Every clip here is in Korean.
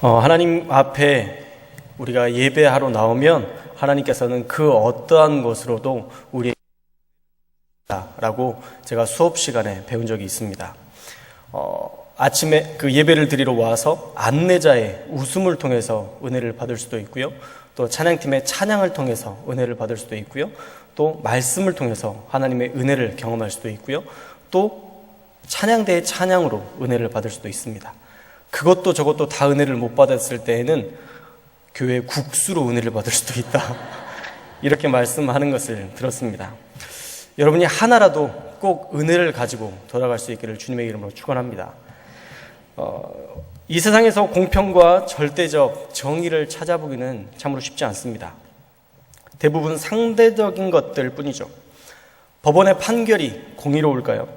하나님 앞에 우리가 예배하러 나오면 하나님께서는 그 어떠한 것으로도 우리에게 라고 제가 수업 시간에 배운 적이 있습니다. 아침에 그 예배를 드리러 와서 안내자의 웃음을 통해서 은혜를 받을 수도 있고요. 또 찬양팀의 찬양을 통해서 은혜를 받을 수도 있고요. 또 말씀을 통해서 하나님의 은혜를 경험할 수도 있고요. 또 찬양대의 찬양으로 은혜를 받을 수도 있습니다. 그것도 저것도 다 은혜를 못 받았을 때에는 교회 국수로 은혜를 받을 수도 있다. 이렇게 말씀하는 것을 들었습니다. 여러분이 하나라도 꼭 은혜를 가지고 돌아갈 수 있기를 주님의 이름으로 축원합니다. 이 세상에서 공평과 절대적 정의를 찾아보기는 참으로 쉽지 않습니다. 대부분 상대적인 것들 뿐이죠. 법원의 판결이 공의로울까요?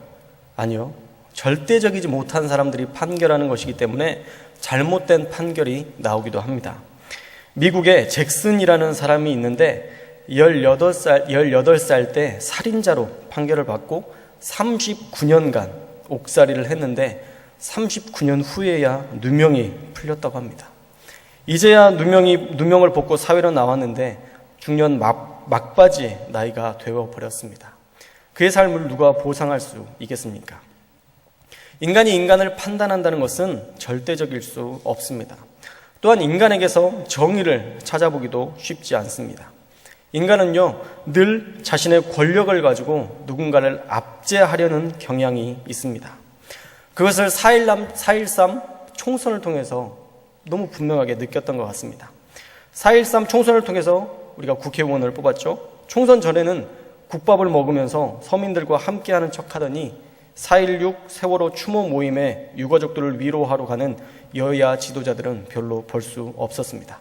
아니요. 절대적이지 못한 사람들이 판결하는 것이기 때문에 잘못된 판결이 나오기도 합니다. 미국에 잭슨이라는 사람이 있는데 18살 때 살인자로 판결을 받고 39년간 옥살이를 했는데 39년 후에야 누명이 풀렸다고 합니다. 이제야 누명을 벗고 사회로 나왔는데 중년 막바지의 나이가 되어버렸습니다. 그의 삶을 누가 보상할 수 있겠습니까? 인간이 인간을 판단한다는 것은 절대적일 수 없습니다. 또한 인간에게서 정의를 찾아보기도 쉽지 않습니다. 인간은요, 늘 자신의 권력을 가지고 누군가를 압제하려는 경향이 있습니다. 그것을 4.13 총선을 통해서 너무 분명하게 느꼈던 것 같습니다. 4.13 총선을 통해서 우리가 국회의원을 뽑았죠. 총선 전에는 국밥을 먹으면서 서민들과 함께하는 척하더니 4.16 세월호 추모 모임에 유가족들을 위로하러 가는 여야 지도자들은 별로 볼 수 없었습니다.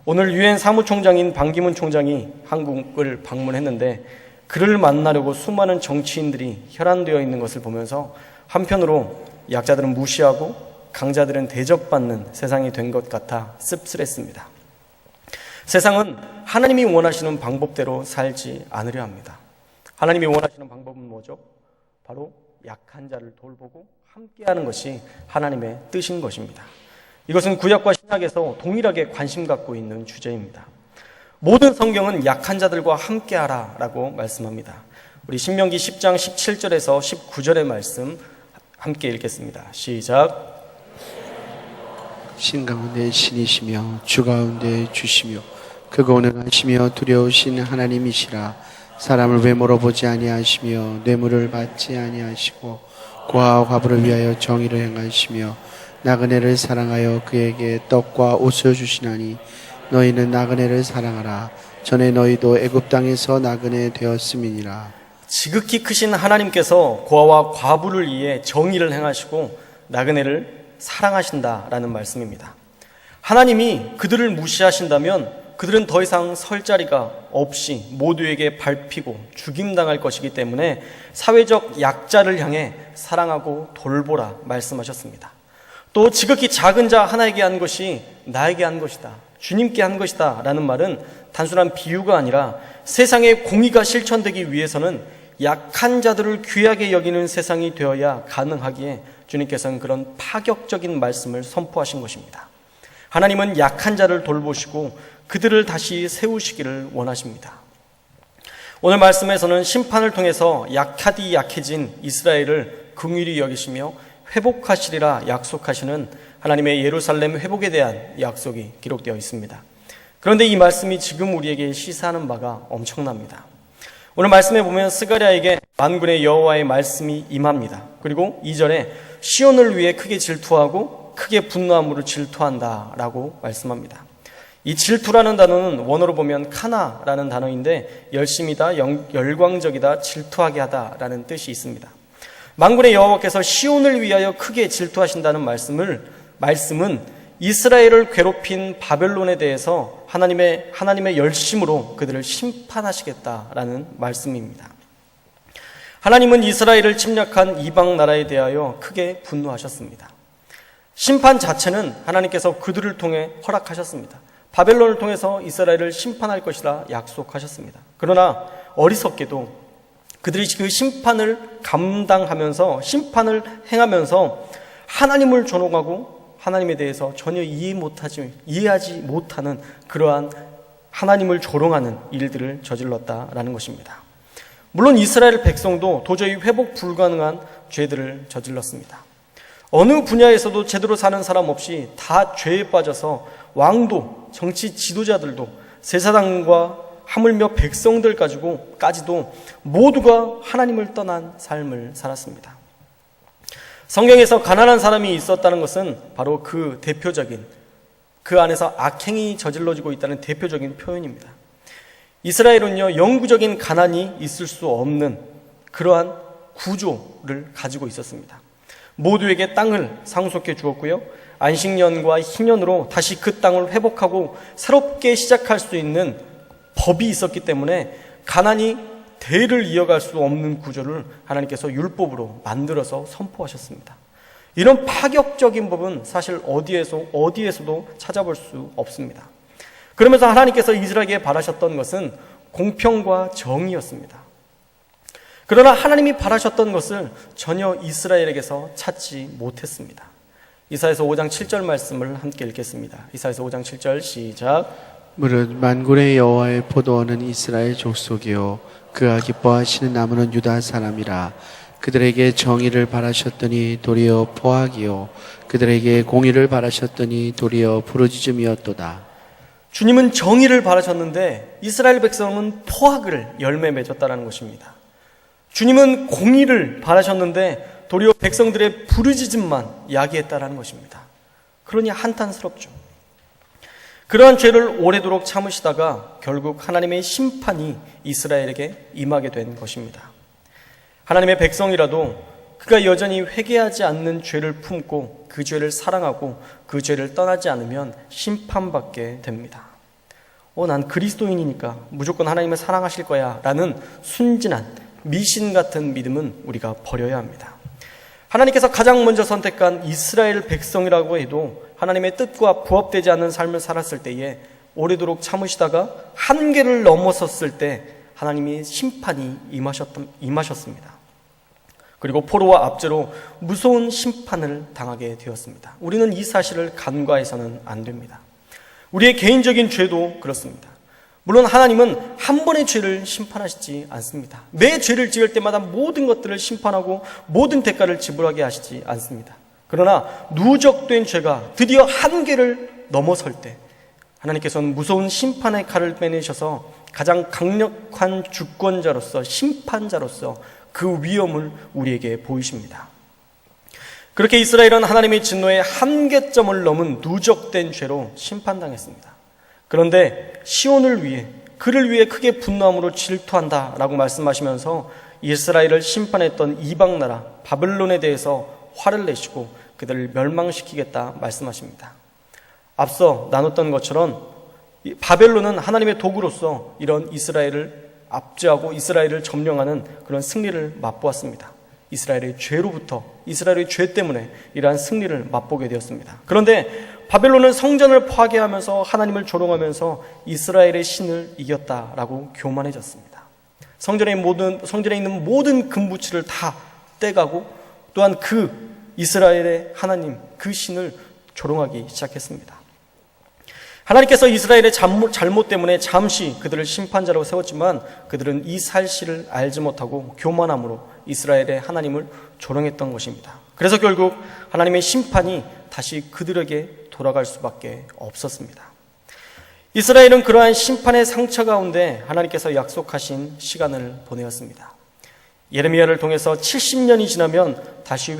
오늘 유엔 사무총장인 반기문 총장이 한국을 방문했는데 그를 만나려고 수많은 정치인들이 혈안되어 있는 것을 보면서 한편으로 약자들은 무시하고 강자들은 대접받는 세상이 된 것 같아 씁쓸했습니다. 세상은 하나님이 원하시는 방법대로 살지 않으려 합니다. 하나님이 원하시는 방법은 뭐죠? 바로 약한 자를 돌보고 함께하는 것이 하나님의 뜻인 것입니다. 이것은 구약과 신약에서 동일하게 관심 갖고 있는 주제입니다. 모든 성경은 약한 자들과 함께하라 라고 말씀합니다. 우리 신명기 10장 17절에서 19절의 말씀 함께 읽겠습니다. 시작. 신 가운데 신이시며 주 가운데 주시며 크고 온전하시며 두려우신 하나님이시라. 사람을 외모로 보지 아니하시며 뇌물을 받지 아니하시고 고아와 과부를 위하여 정의를 행하시며 나그네를 사랑하여 그에게 떡과 옷을 주시나니 너희는 나그네를 사랑하라. 전에 너희도 애굽 땅에서 나그네 되었음이니라. 지극히 크신 하나님께서 고아와 과부를 위해 정의를 행하시고 나그네를 사랑하신다라는 말씀입니다. 하나님이 그들을 무시하신다면 그들은 더 이상 설 자리가 없이 모두에게 밟히고 죽임당할 것이기 때문에 사회적 약자를 향해 사랑하고 돌보라 말씀하셨습니다. 또 지극히 작은 자 하나에게 한 것이 나에게 한 것이다, 주님께 한 것이다 라는 말은 단순한 비유가 아니라 세상의 공의가 실천되기 위해서는 약한 자들을 귀하게 여기는 세상이 되어야 가능하기에 주님께서는 그런 파격적인 말씀을 선포하신 것입니다. 하나님은 약한 자를 돌보시고 그들을 다시 세우시기를 원하십니다. 오늘 말씀에서는 심판을 통해서 약해진 이스라엘을 긍휼히 여기시며 회복하시리라 약속하시는 하나님의 예루살렘 회복에 대한 약속이 기록되어 있습니다. 그런데 이 말씀이 지금 우리에게 시사하는 바가 엄청납니다. 오늘 말씀에 보면 스가랴에게 만군의 여호와의 말씀이 임합니다. 그리고 2절에 시온을 위해 크게 질투하고 크게 분노함으로 질투한다 라고 말씀합니다. 이 질투라는 단어는 원어로 보면 카나라는 단어인데 열심이다, 열광적이다, 질투하게 하다라는 뜻이 있습니다. 만군의 여호와께서 시온을 위하여 크게 질투하신다는 말씀은 이스라엘을 괴롭힌 바벨론에 대해서 하나님의 열심으로 그들을 심판하시겠다라는 말씀입니다. 하나님은 이스라엘을 침략한 이방 나라에 대하여 크게 분노하셨습니다. 심판 자체는 하나님께서 그들을 통해 허락하셨습니다. 바벨론을 통해서 이스라엘을 심판할 것이라 약속하셨습니다. 그러나 어리석게도 그들이 그 심판을 감당하면서 심판을 행하면서 하나님을 존혹하고 하나님에 대해서 전혀 이해하지 못하는 그러한 하나님을 조롱하는 일들을 저질렀다라는 것입니다. 물론 이스라엘 백성도 도저히 회복 불가능한 죄들을 저질렀습니다. 어느 분야에서도 제대로 사는 사람 없이 다 죄에 빠져서 왕도, 정치 지도자들도, 제사장과 하물며 백성들까지도 모두가 하나님을 떠난 삶을 살았습니다. 성경에서 가난한 사람이 있었다는 것은 바로 그 안에서 악행이 저질러지고 있다는 대표적인 표현입니다. 이스라엘은요, 영구적인 가난이 있을 수 없는 그러한 구조를 가지고 있었습니다. 모두에게 땅을 상속해 주었고요, 안식년과 희년으로 다시 그 땅을 회복하고 새롭게 시작할 수 있는 법이 있었기 때문에 가난이 대를 이어갈 수 없는 구조를 하나님께서 율법으로 만들어서 선포하셨습니다. 이런 파격적인 법은 사실 어디에서도 찾아볼 수 없습니다. 그러면서 하나님께서 이스라엘에게 바라셨던 것은 공평과 정의였습니다. 그러나 하나님이 바라셨던 것을 전혀 이스라엘에게서 찾지 못했습니다. 이사야서 5장 7절 말씀을 함께 읽겠습니다. 이사야서 5장 7절 시작. 무릇 만군의 여호와의 포도원은 이스라엘 족속이요 그가 기뻐하시는 나무는 유다 사람이라. 그들에게 정의를 바라셨더니 도리어 포악이요 그들에게 공의를 바라셨더니 도리어 부르짖음이었도다. 주님은 정의를 바라셨는데 이스라엘 백성은 포악을 열매 맺었다는 것입니다. 주님은 공의를 바라셨는데 도리어 백성들의 부르짖음만 야기했다는 것입니다. 그러니 한탄스럽죠. 그러한 죄를 오래도록 참으시다가 결국 하나님의 심판이 이스라엘에게 임하게 된 것입니다. 하나님의 백성이라도 그가 여전히 회개하지 않는 죄를 품고 그 죄를 사랑하고 그 죄를 떠나지 않으면 심판받게 됩니다. 난 그리스도인이니까 무조건 하나님을 사랑하실 거야 라는 순진한 미신 같은 믿음은 우리가 버려야 합니다. 하나님께서 가장 먼저 선택한 이스라엘 백성이라고 해도 하나님의 뜻과 부합되지 않는 삶을 살았을 때에 오래도록 참으시다가 한계를 넘어섰을 때 하나님이 심판이 임하셨습니다. 그리고 포로와 압제로 무서운 심판을 당하게 되었습니다. 우리는 이 사실을 간과해서는 안 됩니다. 우리의 개인적인 죄도 그렇습니다. 물론 하나님은 한 번의 죄를 심판하시지 않습니다. 매 죄를 지을 때마다 모든 것들을 심판하고 모든 대가를 지불하게 하시지 않습니다. 그러나 누적된 죄가 드디어 한계를 넘어설 때 하나님께서는 무서운 심판의 칼을 빼내셔서 가장 강력한 주권자로서 심판자로서 그 위엄을 우리에게 보이십니다. 그렇게 이스라엘은 하나님의 진노의 한계점을 넘은 누적된 죄로 심판당했습니다. 그런데 시온을 위해 그를 위해 크게 분노함으로 질투한다라고 말씀하시면서 이스라엘을 심판했던 이방 나라 바벨론에 대해서 화를 내시고 그들을 멸망시키겠다 말씀하십니다. 앞서 나눴던 것처럼 바벨론은 하나님의 도구로서 이런 이스라엘을 압제하고 이스라엘을 점령하는 그런 승리를 맛보았습니다. 이스라엘의 죄 때문에 이러한 승리를 맛보게 되었습니다. 그런데 바벨론은 성전을 파괴하면서 하나님을 조롱하면서 이스라엘의 신을 이겼다라고 교만해졌습니다. 성전에 있는 모든 금부치를 다 떼가고 또한 그 이스라엘의 하나님, 그 신을 조롱하기 시작했습니다. 하나님께서 이스라엘의 잘못 때문에 잠시 그들을 심판자로 세웠지만 그들은 이 사실을 알지 못하고 교만함으로 이스라엘의 하나님을 조롱했던 것입니다. 그래서 결국 하나님의 심판이 다시 그들에게 돌아갈 수밖에 없었습니다. 이스라엘은 그러한 심판의 상처 가운데 하나님께서 약속하신 시간을 보내었습니다. 예레미야를 통해서 70년이 지나면 다시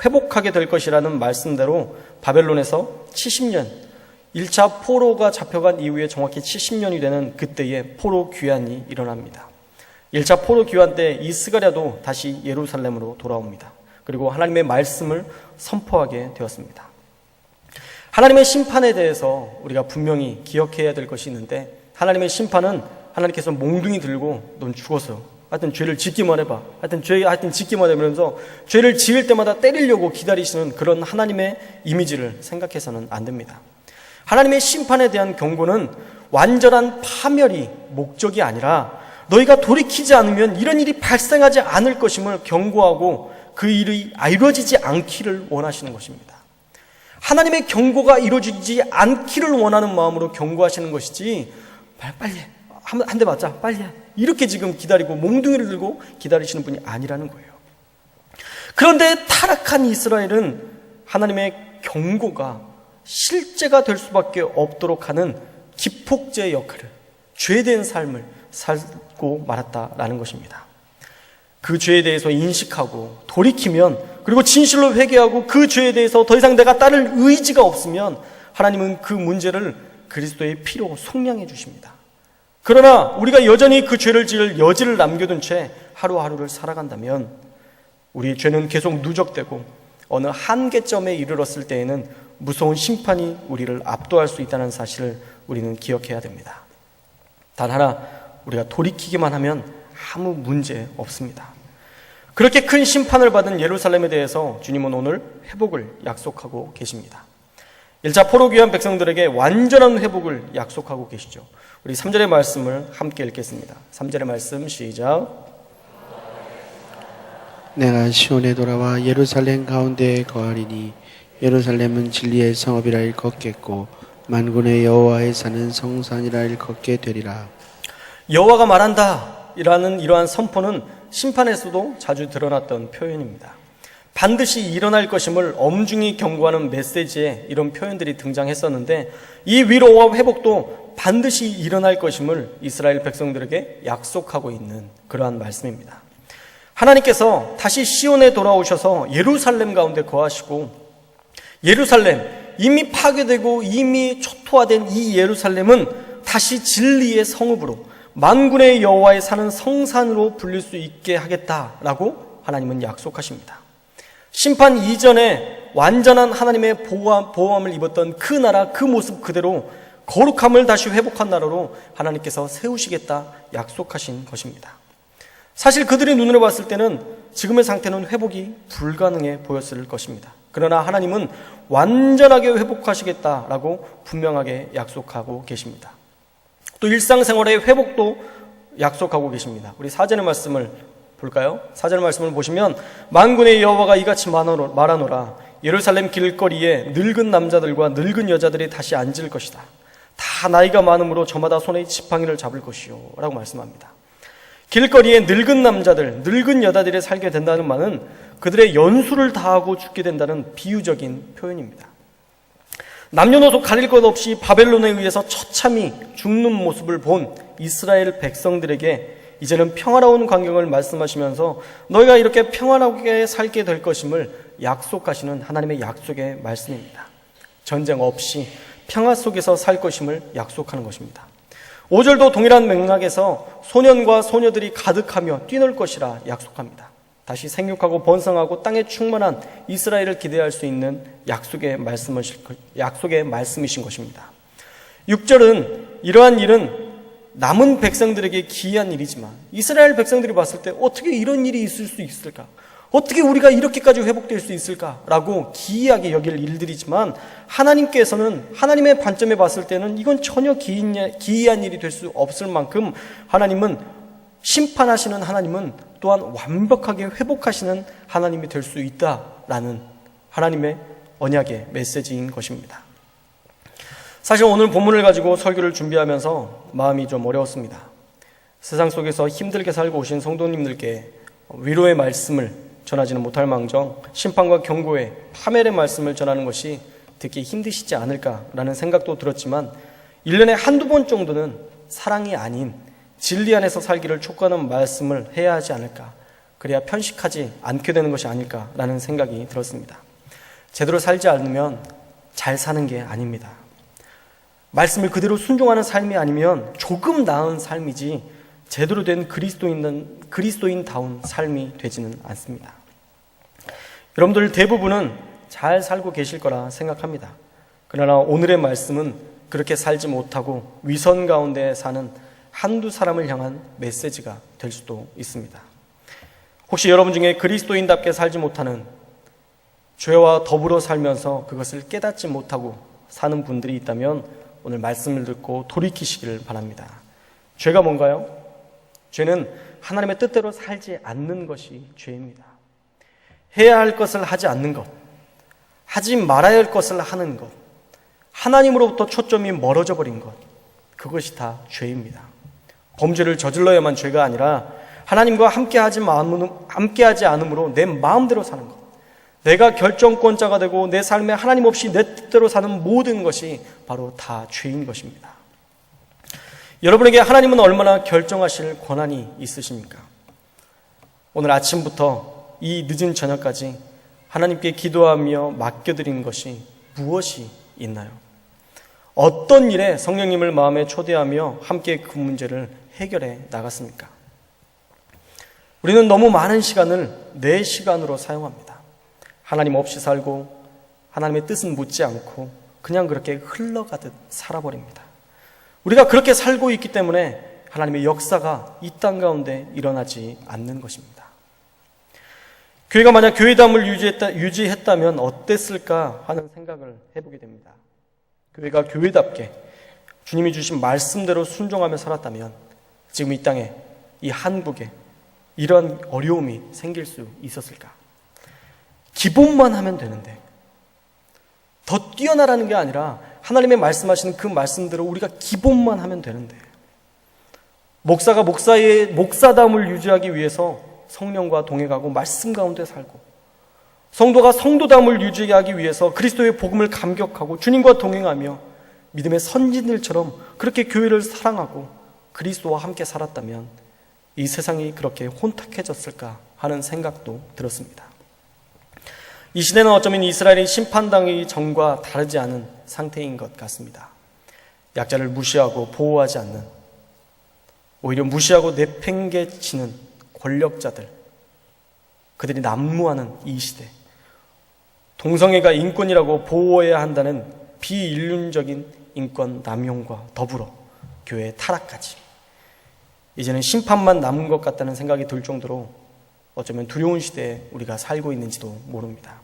회복하게 될 것이라는 말씀대로 바벨론에서 70년 1차 포로가 잡혀간 이후에 정확히 70년이 되는 그때에 포로 귀환이 일어납니다. 1차 포로 귀환 때 이 스가랴도 다시 예루살렘으로 돌아옵니다. 그리고 하나님의 말씀을 선포하게 되었습니다. 하나님의 심판에 대해서 우리가 분명히 기억해야 될 것이 있는데 하나님의 심판은 하나님께서 몽둥이 들고 넌 죽었어. 하여튼 죄를 짓기만 해봐. 하여튼 짓기만 해면서 죄를 지을 때마다 때리려고 기다리시는 그런 하나님의 이미지를 생각해서는 안 됩니다. 하나님의 심판에 대한 경고는 완전한 파멸이 목적이 아니라 너희가 돌이키지 않으면 이런 일이 발생하지 않을 것임을 경고하고 그 일이 이루어지지 않기를 원하시는 것입니다. 하나님의 경고가 이루어지지 않기를 원하는 마음으로 경고하시는 것이지, 빨리 해. 한 대 맞자, 빨리 해. 이렇게 지금 기다리고 몽둥이를 들고 기다리시는 분이 아니라는 거예요. 그런데 타락한 이스라엘은 하나님의 경고가 실제가 될 수밖에 없도록 하는 기폭제의 역할을, 죄된 삶을 살고 말았다라는 것입니다. 그 죄에 대해서 인식하고 돌이키면, 그리고 진실로 회개하고 그 죄에 대해서 더 이상 내가 따를 의지가 없으면 하나님은 그 문제를 그리스도의 피로 속량해 주십니다. 그러나 우리가 여전히 그 죄를 지을 여지를 남겨둔 채 하루하루를 살아간다면 우리의 죄는 계속 누적되고 어느 한계점에 이르렀을 때에는 무서운 심판이 우리를 압도할 수 있다는 사실을 우리는 기억해야 됩니다. 단 하나, 우리가 돌이키기만 하면 아무 문제 없습니다. 그렇게 큰 심판을 받은 예루살렘에 대해서 주님은 오늘 회복을 약속하고 계십니다. 1차 포로 귀한 백성들에게 완전한 회복을 약속하고 계시죠. 우리 3절의 말씀을 함께 읽겠습니다. 3절의 말씀 시작. 내가 시온에 돌아와 예루살렘 가운데에 거하리니 예루살렘은 진리의 성읍이라 일컫겠고 만군의 여호와의 사는 성산이라 일컫게 되리라. 여호와가 말한다 이라는 이러한 선포는 심판에서도 자주 드러났던 표현입니다. 반드시 일어날 것임을 엄중히 경고하는 메시지에 이런 표현들이 등장했었는데, 이 위로와 회복도 반드시 일어날 것임을 이스라엘 백성들에게 약속하고 있는 그러한 말씀입니다. 하나님께서 다시 시온에 돌아오셔서 예루살렘 가운데 거하시고, 예루살렘, 이미 파괴되고 이미 초토화된 이 예루살렘은 다시 진리의 성읍으로, 만군의 여호와의 사는 성산으로 불릴 수 있게 하겠다라고 하나님은 약속하십니다. 심판 이전에 완전한 하나님의 보호함을 입었던 그 나라, 그 모습 그대로 거룩함을 다시 회복한 나라로 하나님께서 세우시겠다 약속하신 것입니다. 사실 그들의 눈으로 봤을 때는 지금의 상태는 회복이 불가능해 보였을 것입니다. 그러나 하나님은 완전하게 회복하시겠다라고 분명하게 약속하고 계십니다. 또 일상생활의 회복도 약속하고 계십니다. 우리 4절의 말씀을 볼까요? 4절 말씀을 보시면 만군의 여호와가 이같이 말하노라. 예루살렘 길거리에 늙은 남자들과 늙은 여자들이 다시 앉을 것이다. 다 나이가 많으므로 저마다 손에 지팡이를 잡을 것이요 라고 말씀합니다. 길거리에 늙은 남자들, 늙은 여자들이 살게 된다는 말은 그들의 연수를 다하고 죽게 된다는 비유적인 표현입니다. 남녀노소 가릴 것 없이 바벨론에 의해서 처참히 죽는 모습을 본 이스라엘 백성들에게 이제는 평화로운 광경을 말씀하시면서 너희가 이렇게 평안하게 살게 될 것임을 약속하시는 하나님의 약속의 말씀입니다. 전쟁 없이 평화 속에서 살 것임을 약속하는 것입니다. 5절도 동일한 맥락에서 소년과 소녀들이 가득하며 뛰놀 것이라 약속합니다. 다시 생육하고 번성하고 땅에 충만한 이스라엘을 기대할 수 있는 약속의 말씀이신 것입니다. 6절은 이러한 일은 남은 백성들에게 기이한 일이지만 이스라엘 백성들이 봤을 때 어떻게 이런 일이 있을 수 있을까? 어떻게 우리가 이렇게까지 회복될 수 있을까라고 기이하게 여길 일들이지만 하나님께서는 하나님의 관점에 봤을 때는 이건 전혀 기이한 일이 될 수 없을 만큼 하나님은 심판하시는 하나님은 또한 완벽하게 회복하시는 하나님이 될 수 있다라는 하나님의 언약의 메시지인 것입니다. 사실 오늘 본문을 가지고 설교를 준비하면서 마음이 좀 어려웠습니다. 세상 속에서 힘들게 살고 오신 성도님들께 위로의 말씀을 전하지는 못할 망정 심판과 경고의 파멸의 말씀을 전하는 것이 듣기 힘드시지 않을까라는 생각도 들었지만 1년에 한두 번 정도는 사랑이 아닌 진리 안에서 살기를 촉구하는 말씀을 해야 하지 않을까, 그래야 편식하지 않게 되는 것이 아닐까라는 생각이 들었습니다. 제대로 살지 않으면 잘 사는 게 아닙니다. 말씀을 그대로 순종하는 삶이 아니면 조금 나은 삶이지 제대로 된 그리스도인다운 삶이 되지는 않습니다. 여러분들 대부분은 잘 살고 계실 거라 생각합니다. 그러나 오늘의 말씀은 그렇게 살지 못하고 위선 가운데 사는 한두 사람을 향한 메시지가 될 수도 있습니다. 혹시 여러분 중에 그리스도인답게 살지 못하는, 죄와 더불어 살면서 그것을 깨닫지 못하고 사는 분들이 있다면 오늘 말씀을 듣고 돌이키시기를 바랍니다. 죄가 뭔가요? 죄는 하나님의 뜻대로 살지 않는 것이 죄입니다. 해야 할 것을 하지 않는 것, 하지 말아야 할 것을 하는 것, 하나님으로부터 초점이 멀어져 버린 것, 그것이 다 죄입니다. 범죄를 저질러야만 죄가 아니라 하나님과 함께하지 않음으로 내 마음대로 사는 것, 내가 결정권자가 되고 내 삶에 하나님 없이 내 뜻대로 사는 모든 것이 바로 다 죄인 것입니다. 여러분에게 하나님은 얼마나 결정하실 권한이 있으십니까? 오늘 아침부터 이 늦은 저녁까지 하나님께 기도하며 맡겨드린 것이 무엇이 있나요? 어떤 일에 성령님을 마음에 초대하며 함께 그 문제를 해결해 나갔습니까? 우리는 너무 많은 시간을 내 시간으로 사용합니다. 하나님 없이 살고 하나님의 뜻은 묻지 않고 그냥 그렇게 흘러가듯 살아버립니다. 우리가 그렇게 살고 있기 때문에 하나님의 역사가 이 땅 가운데 일어나지 않는 것입니다. 교회가 만약 교회담을 유지했다면 어땠을까 하는 생각을 해보게 됩니다. 교회가 교회답게 주님이 주신 말씀대로 순종하며 살았다면 지금 이 땅에, 이 한국에 이런 어려움이 생길 수 있었을까? 기본만 하면 되는데, 더 뛰어나라는 게 아니라 하나님의 말씀하시는 그 말씀대로 우리가 기본만 하면 되는데, 목사가 목사의 목사담을 유지하기 위해서 성령과 동행하고 말씀 가운데 살고, 성도가 성도담을 유지하기 위해서 그리스도의 복음을 감격하고 주님과 동행하며 믿음의 선진들처럼 그렇게 교회를 사랑하고 그리스도와 함께 살았다면 이 세상이 그렇게 혼탁해졌을까 하는 생각도 들었습니다. 이 시대는 어쩌면 이스라엘이 심판당하기 전과 다르지 않은 상태인 것 같습니다. 약자를 무시하고 보호하지 않는, 오히려 무시하고 내팽개치는 권력자들, 그들이 난무하는 이 시대, 동성애가 인권이라고 보호해야 한다는 비인륜적인 인권 남용과 더불어 교회의 타락까지, 이제는 심판만 남은 것 같다는 생각이 들 정도로 어쩌면 두려운 시대에 우리가 살고 있는지도 모릅니다.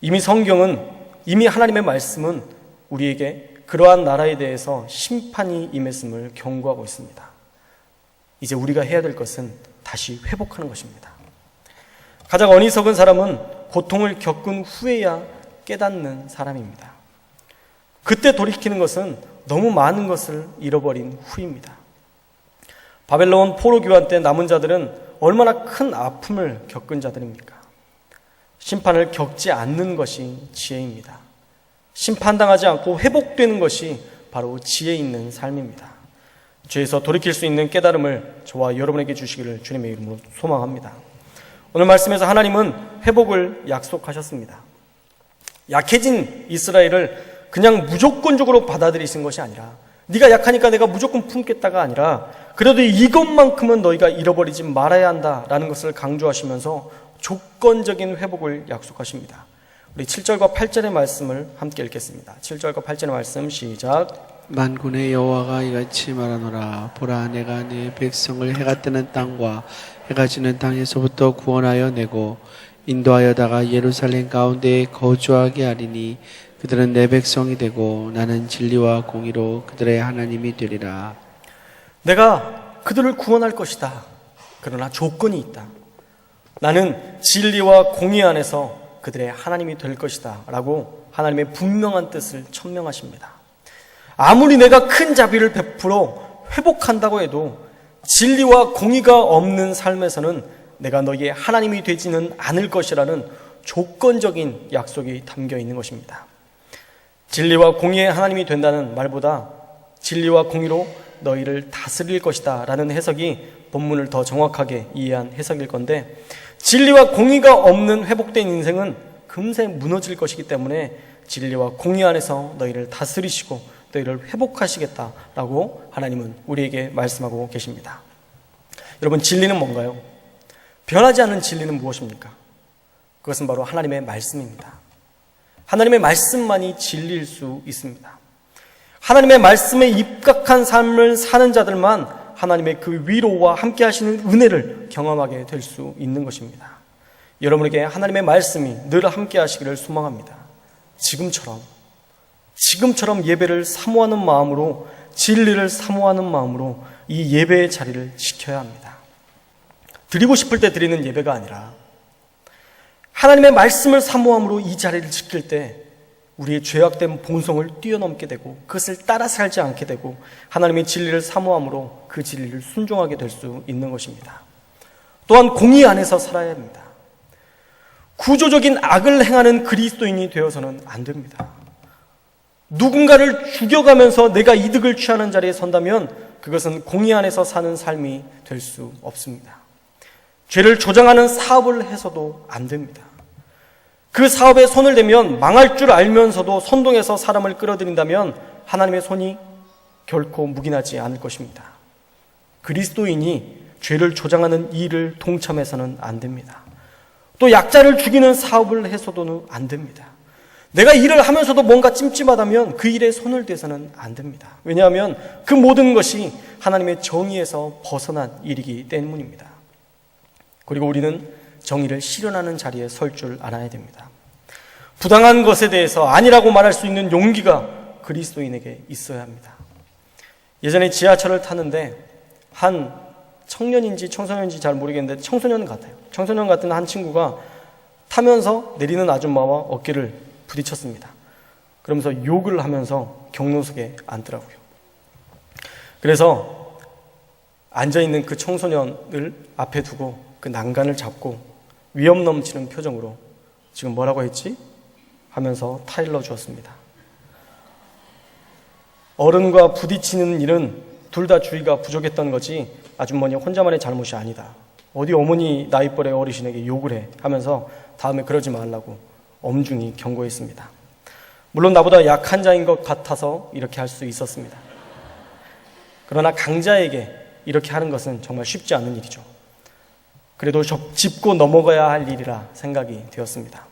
이미 성경은, 이미 하나님의 말씀은 우리에게 그러한 나라에 대해서 심판이 임했음을 경고하고 있습니다. 이제 우리가 해야 될 것은 다시 회복하는 것입니다. 가장 어리석은 사람은 고통을 겪은 후에야 깨닫는 사람입니다. 그때 돌이키는 것은 너무 많은 것을 잃어버린 후입니다. 바벨론 포로 교환 때 남은 자들은 얼마나 큰 아픔을 겪은 자들입니까? 심판을 겪지 않는 것이 지혜입니다. 심판당하지 않고 회복되는 것이 바로 지혜 있는 삶입니다. 죄에서 돌이킬 수 있는 깨달음을 저와 여러분에게 주시기를 주님의 이름으로 소망합니다. 오늘 말씀에서 하나님은 회복을 약속하셨습니다. 약해진 이스라엘을 그냥 무조건적으로 받아들이신 것이 아니라, 네가 약하니까 내가 무조건 품겠다가 아니라, 그래도 이것만큼은 너희가 잃어버리지 말아야 한다라는 것을 강조하시면서 조건적인 회복을 약속하십니다. 우리 7절과 8절의 말씀을 함께 읽겠습니다. 7절과 8절의 말씀 시작. 만군의 여호와가 이같이 말하노라. 보라, 내가 내 백성을 해가 뜨는 땅과 해가 지는 땅에서부터 구원하여 내고 인도하여다가 예루살렘 가운데에 거주하게 하리니 그들은 내 백성이 되고 나는 진리와 공의로 그들의 하나님이 되리라. 내가 그들을 구원할 것이다. 그러나 조건이 있다. 나는 진리와 공의 안에서 그들의 하나님이 될 것이다 라고 하나님의 분명한 뜻을 천명하십니다. 아무리 내가 큰 자비를 베풀어 회복한다고 해도 진리와 공의가 없는 삶에서는 내가 너희의 하나님이 되지는 않을 것이라는 조건적인 약속이 담겨 있는 것입니다. 진리와 공의의 하나님이 된다는 말보다 진리와 공의로 너희를 다스릴 것이다 라는 해석이 본문을 더 정확하게 이해한 해석일 건데, 진리와 공의가 없는 회복된 인생은 금세 무너질 것이기 때문에 진리와 공의 안에서 너희를 다스리시고 너희를 회복하시겠다라고 하나님은 우리에게 말씀하고 계십니다. 여러분, 진리는 뭔가요? 변하지 않는 진리는 무엇입니까? 그것은 바로 하나님의 말씀입니다. 하나님의 말씀만이 진리일 수 있습니다. 하나님의 말씀에 입각한 삶을 사는 자들만 하나님의 그 위로와 함께 하시는 은혜를 경험하게 될 수 있는 것입니다. 여러분에게 하나님의 말씀이 늘 함께 하시기를 소망합니다. 지금처럼 예배를 사모하는 마음으로, 진리를 사모하는 마음으로 이 예배의 자리를 지켜야 합니다. 드리고 싶을 때 드리는 예배가 아니라 하나님의 말씀을 사모함으로 이 자리를 지킬 때 우리의 죄악된 본성을 뛰어넘게 되고 그것을 따라 살지 않게 되고 하나님의 진리를 사모함으로 그 진리를 순종하게 될 수 있는 것입니다. 또한 공의 안에서 살아야 합니다. 구조적인 악을 행하는 그리스도인이 되어서는 안 됩니다. 누군가를 죽여가면서 내가 이득을 취하는 자리에 선다면 그것은 공의 안에서 사는 삶이 될 수 없습니다. 죄를 조장하는 사업을 해서도 안 됩니다. 그 사업에 손을 대면 망할 줄 알면서도 선동해서 사람을 끌어들인다면 하나님의 손이 결코 묵인하지 않을 것입니다. 그리스도인이 죄를 조장하는 일을 동참해서는 안 됩니다. 또 약자를 죽이는 사업을 해서도 안 됩니다. 내가 일을 하면서도 뭔가 찜찜하다면 그 일에 손을 대서는 안 됩니다. 왜냐하면 그 모든 것이 하나님의 정의에서 벗어난 일이기 때문입니다. 그리고 우리는 정의를 실현하는 자리에 설 줄 알아야 됩니다. 부당한 것에 대해서 아니라고 말할 수 있는 용기가 그리스도인에게 있어야 합니다. 예전에 지하철을 탔는데 한 청년인지 청소년인지 잘 모르겠는데 청소년 같아요. 청소년 같은 한 친구가 타면서 내리는 아줌마와 어깨를 부딪혔습니다. 그러면서 욕을 하면서 경로석에 앉더라고요. 그래서 앉아있는 그 청소년을 앞에 두고 그 난간을 잡고 위험 넘치는 표정으로 지금 뭐라고 했지? 하면서 타일러 주었습니다. 어른과 부딪히는 일은 둘 다 주의가 부족했던 거지 아주머니 혼자만의 잘못이 아니다. 어디 어머니 나이벌의 어르신에게 욕을 해 하면서 다음에 그러지 말라고 엄중히 경고했습니다. 물론 나보다 약한 자인 것 같아서 이렇게 할 수 있었습니다. 그러나 강자에게 이렇게 하는 것은 정말 쉽지 않은 일이죠. 그래도 짚고 넘어가야 할 일이라 생각이 되었습니다.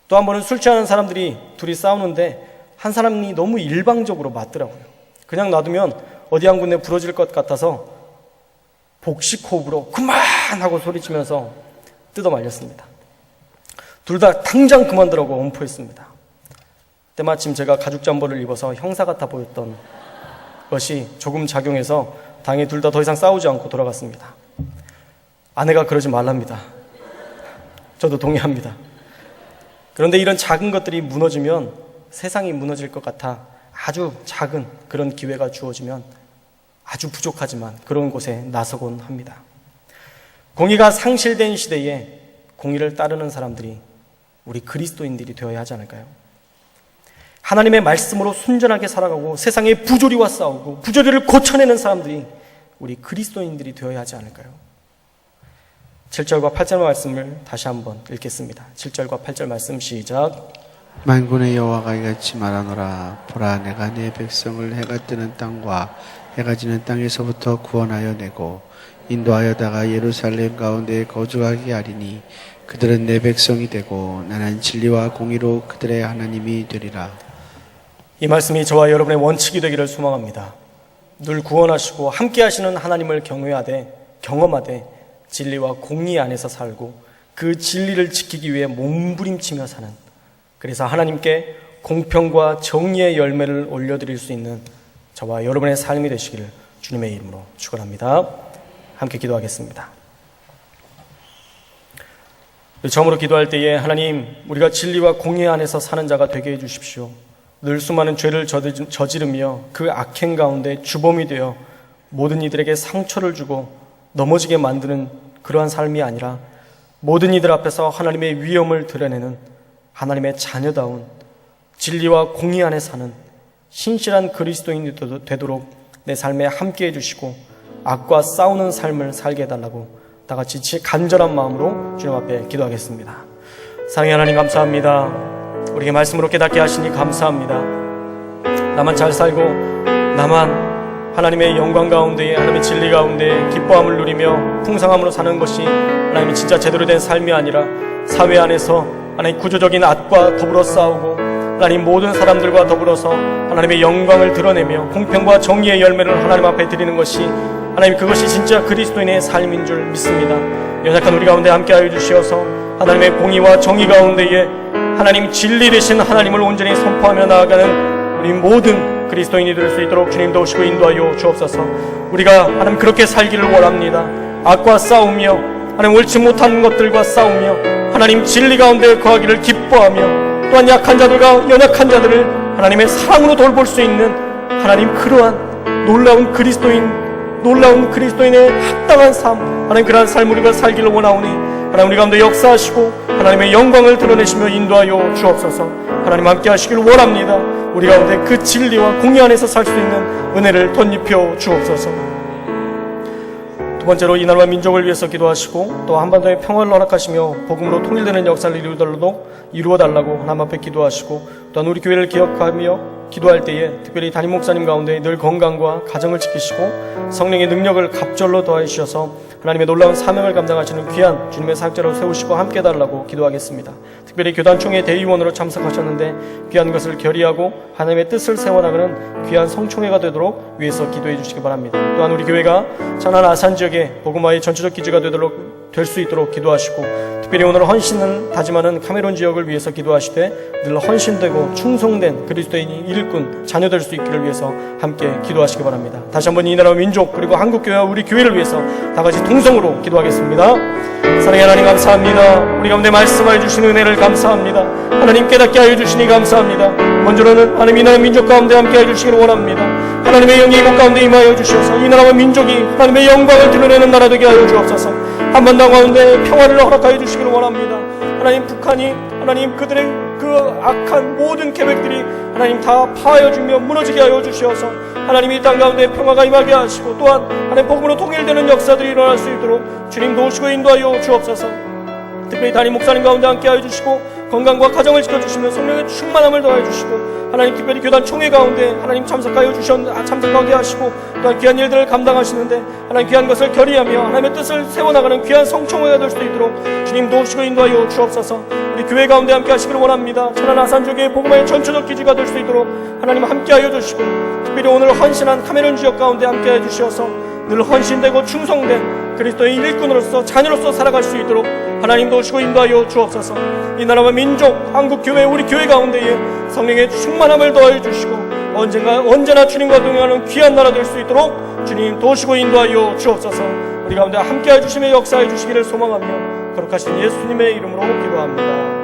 또 한 번은 술 취하는 사람들이 둘이 싸우는데 한 사람이 너무 일방적으로 맞더라고요. 그냥 놔두면 어디 한 군데 부러질 것 같아서 복식호흡으로 그만하고 소리치면서 뜯어 말렸습니다. 둘 다 당장 그만두라고 엄포했습니다. 때마침 제가 가죽 잠바를 입어서 형사 같아 보였던 것이 조금 작용해서 당에 둘 다 더 이상 싸우지 않고 돌아갔습니다. 아내가 그러지 말랍니다. 저도 동의합니다. 그런데 이런 작은 것들이 무너지면 세상이 무너질 것 같아 아주 작은 그런 기회가 주어지면 아주 부족하지만 그런 곳에 나서곤 합니다. 공의가 상실된 시대에 공의를 따르는 사람들이 우리 그리스도인들이 되어야 하지 않을까요? 하나님의 말씀으로 순전하게 살아가고 세상의 부조리와 싸우고 부조리를 고쳐내는 사람들이 우리 그리스도인들이 되어야 하지 않을까요? 7절과 8절 말씀을 다시 한번 읽겠습니다. 7절과 8절 말씀 시작. 만군의 여호와가 이같이 말하노라. 보라, 내가 내 백성을 해가 뜨는 땅과 해가 지는 땅에서부터 구원하여 내고 인도하여다가 예루살렘 가운데 거주하게 하리니 그들은 내 백성이 되고 나는 진리와 공의로 그들의 하나님이 되리라. 이 말씀이 저와 여러분의 원칙이 되기를 소망합니다. 늘 구원하시고 함께 하시는 하나님을 경험하되 진리와 공의 안에서 살고 그 진리를 지키기 위해 몸부림치며 사는, 그래서 하나님께 공평과 정의의 열매를 올려드릴 수 있는 저와 여러분의 삶이 되시기를 주님의 이름으로 축원합니다. 함께 기도하겠습니다. 처음으로 기도할 때에 하나님, 우리가 진리와 공의 안에서 사는 자가 되게 해주십시오. 늘 수많은 죄를 저지르며 그 악행 가운데 주범이 되어 모든 이들에게 상처를 주고 넘어지게 만드는 그러한 삶이 아니라 모든 이들 앞에서 하나님의 위엄을 드러내는 하나님의 자녀다운 진리와 공의 안에 사는 신실한 그리스도인이 되도록 내 삶에 함께 해주시고 악과 싸우는 삶을 살게 해달라고 다 같이 간절한 마음으로 주님 앞에 기도하겠습니다. 사랑의 하나님, 감사합니다. 우리에게 말씀으로 깨닫게 하시니 감사합니다. 나만 잘 살고 나만 하나님의 영광 가운데, 하나님의 진리 가운데 기뻐함을 누리며 풍성함으로 사는 것이 하나님이 진짜 제대로 된 삶이 아니라 사회 안에서 하나님 구조적인 악과 더불어 싸우고 하나님 모든 사람들과 더불어서 하나님의 영광을 드러내며 공평과 정의의 열매를 하나님 앞에 드리는 것이, 하나님 그것이 진짜 그리스도인의 삶인 줄 믿습니다. 연약한 우리 가운데 함께하여 주시어서 하나님의 공의와 정의 가운데에 하나님 진리 되신 하나님을 온전히 선포하며 나아가는 우리 모든 그리스도인이 될 수 있도록 주님 도우시고 인도하여 주옵소서. 우리가 하나님 그렇게 살기를 원합니다. 악과 싸우며 하나님 옳지 못한 것들과 싸우며 하나님 진리 가운데 거하기를 기뻐하며 또한 약한 자들과 연약한 자들을 하나님의 사랑으로 돌볼 수 있는 하나님 그러한 놀라운 그리스도인의 합당한 삶, 하나님 그러한 삶을 우리가 살기를 원하오니 하나님 우리 가운데 역사하시고 하나님의 영광을 드러내시며 인도하여 주옵소서. 하나님 함께 하시기를 원합니다. 우리 가운데 그 진리와 공의 안에서 살 수 있는 은혜를 덧입혀 주옵소서. 두 번째로 이 나라와 민족을 위해서 기도하시고 또 한반도의 평화를 허락하시며 복음으로 통일되는 역사를 이루어달라고 하나님 앞에 기도하시고 또한 우리 교회를 기억하며 기도할 때에 특별히 담임 목사님 가운데 늘 건강과 가정을 지키시고 성령의 능력을 갑절로 더해 주셔서 하나님의 놀라운 사명을 감당하시는 귀한 주님의 사역자로 세우시고 함께 해달라고 기도하겠습니다. 특별히 교단총회 대의원으로 참석하셨는데 귀한 것을 결의하고 하나님의 뜻을 세워나가는 귀한 성총회가 되도록 위해서 기도해 주시기 바랍니다. 또한 우리 교회가 천안 아산 지역의 복음화의 전체적 기지가 될 수 있도록 기도하시고 특별히 오늘 헌신을 다짐하는 카메론 지역을 위해서 기도하시되 늘 헌신되고 충성된 그리스도인이 일꾼 자녀 될 수 있기를 위해서 함께 기도하시기 바랍니다. 다시 한번 이 나라 민족 그리고 한국교회와 우리 교회를 위해서 다 같이 동성으로 기도하겠습니다. 사랑의 하나님 감사합니다. 우리 가운데 말씀하여 주신 은혜를 감사합니다. 하나님 깨닫게 하여 주시니 감사합니다. 먼저로는 하나님 이 나라 민족 가운데 함께 하여 주시기를 원합니다. 하나님의 영이 이곳 가운데 임하여 주셔서 이 나라와 민족이 하나님의 영광을 드러내는 나라 되게 하여 주옵소서. 한반도 가운데 평화를 허락하여 주시기를 원합니다. 하나님 북한이 하나님 그들의 그 악한 모든 계획들이 하나님 다 파하여주며 무너지게 하여 주시어서 하나님 이 땅 가운데 평화가 임하게 하시고 또한 하나님 복음으로 통일되는 역사들이 일어날 수 있도록 주님 도우시고 인도하여 주옵소서. 특별히 담임 목사님 가운데 함께 하여 주시고 건강과 가정을 지켜주시며 성령의 충만함을 더해 주시고 하나님 특별히 교단 총회 가운데 하나님 참석하게 하시고 또한 귀한 일들을 감당하시는데 하나님 귀한 것을 결의하며 하나님의 뜻을 세워나가는 귀한 성총회가 될 수 있도록 주님 도우시고 인도하여 주옵소서. 우리 교회 가운데 함께 하시기를 원합니다. 천안 아산 지역의 복음화의 전초적 기지가 될 수 있도록 하나님 함께 하여 주시고 특별히 오늘 헌신한 카메론 지역 가운데 함께 해 주시어서 늘 헌신되고 충성된 그리스도의 일꾼으로서 자녀로서 살아갈 수 있도록 하나님 도우시고 인도하여 주옵소서. 이 나라와 민족, 한국 교회, 우리 교회 가운데에 성령의 충만함을 더해 주시고 언제나 주님과 동행하는 귀한 나라 될 수 있도록 주님 도우시고 인도하여 주옵소서. 우리 가운데 함께 해주시며 역사해 주시기를 소망하며 거룩하신 예수님의 이름으로 기도합니다.